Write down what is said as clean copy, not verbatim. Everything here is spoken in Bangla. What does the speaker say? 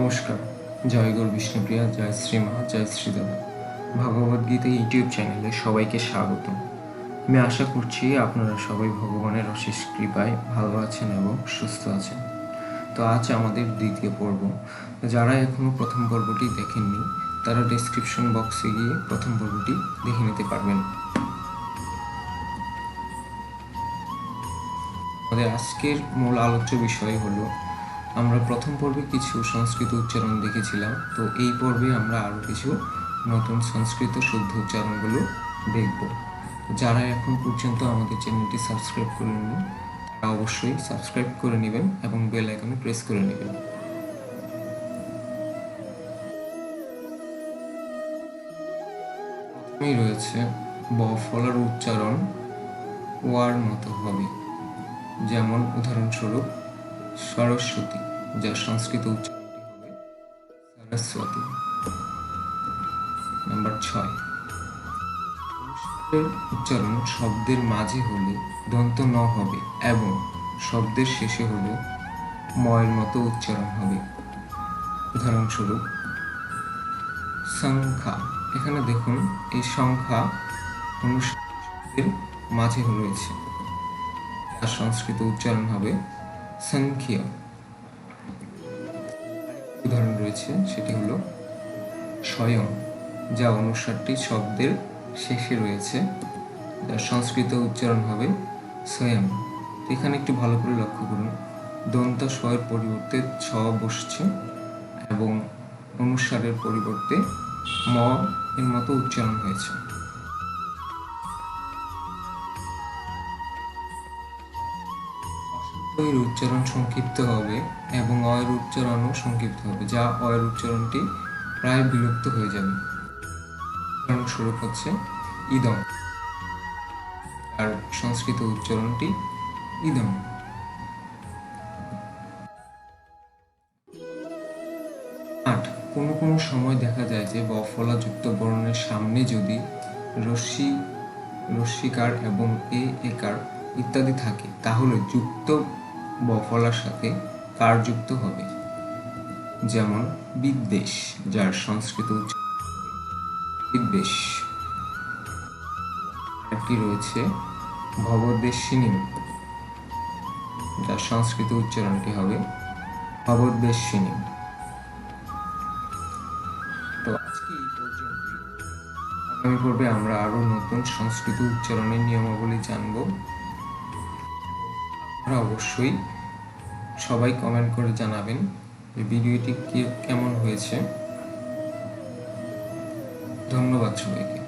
নমস্কার। জয় গুরু বিষ্ণুপ্রিয়া, জয় শ্রীমা, জয় শ্রীদাদা। ভগবদ্গীতা ইউটিউব চ্যানেলে সবাইকে স্বাগতম। আমি আশা করছি আপনারা সবাই ভগবানের অশেষ কৃপায় ভালো আছেন এবং সুস্থ আছেন। তো আজ আমাদের দ্বিতীয় পর্ব। যারা এখনও প্রথম পর্বটি দেখেননি তারা ডেসক্রিপশন বক্সে গিয়ে প্রথম পর্বটি দেখে নিতে পারবেন। আমাদের আজকের মূল আলোচ্য বিষয় হলো, আমরা প্রথম পর্বে কিছু সংস্কৃত উচ্চারণ দেখেছিলাম, তো এই পর্বে আমরা আরও কিছু নতুন সংস্কৃত শুদ্ধ উচ্চারণগুলো দেখব। যারা এখন পর্যন্ত আমাদের চ্যানেলটি সাবস্ক্রাইব করেননি তারা অবশ্যই সাবস্ক্রাইব করে নেবেন এবং বেল আইকনে প্রেস করে নেবেন। প্রথমেই রয়েছে ব ফলার উচ্চারণ ওয়ার মতো হবে, যেমন উদাহরণস্বরূপ সরস্বতী, যার সংস্কৃত উচ্চারণটি হবে সরস্বতী। নাম্বার 6, অনুসারের উচ্চারণ শব্দের মাঝে হলে দন্ত ন হবে এবং শব্দের শেষে হলে ময়ের মতো উচ্চারণ হবে। উদাহরণস্বরূপ সংখ্যা। এখানে দেখুন, এই সংখ্যা অনুসারের মাঝে রয়েছে, যার সংস্কৃত উচ্চারণ হবে সংখ্যা। উদাহরণ রয়েছে, সেটি হলো স্বয়ং, যা অনুসারটি শব্দের শেষে রয়েছে, যার সংস্কৃত উচ্চারণ হবে স্বয়ং। এখানে একটু ভালো করে লক্ষ্য করুন, দন্ত স্বয়ের পরিবর্তে ছ বসছে এবং অনুসারের পরিবর্তে ম এর মতো উচ্চারণ হয়েছে। এর উচ্চারণ সংক্ষিপ্ত হবে এবং অয়ের উচ্চারণও সংক্ষিপ্ত হবে, যা অয়ের উচ্চারণটি প্রায় বিলুপ্ত হয়ে যাবে। উদাহরণস্বরূপ হচ্ছে ইদম, আর সংস্কৃত উচ্চারণটি ইদম। 8, কোনো কোনো সময় দেখা যায় যে বফলাযুক্ত বর্ণের সামনে যদি রস্যি, রস্যিকার এবং এ একার ইত্যাদি থাকে, তাহলে যুক্ত বফলার সাথে কার যুক্ত হবে, যেমন বিদ্বেষ, যার সংস্কৃত উচ্চারণ বিদ্বেষ। আরেকটি রয়েছে ভবদ্বেষিনী, যার সংস্কৃত উচ্চারণটি হবে ভবদ্বেষিনী। তো আজকে এই পর্যন্তই। আগামী পর্বে আমরা আরও নতুন সংস্কৃত উচ্চারণের নিয়মাবলী জানব। আপনারা অবশ্যই সবাই কমেন্ট করে জানাবেন যে ভিডিওটি কেমন হয়েছে। ধন্যবাদ সবাইকে।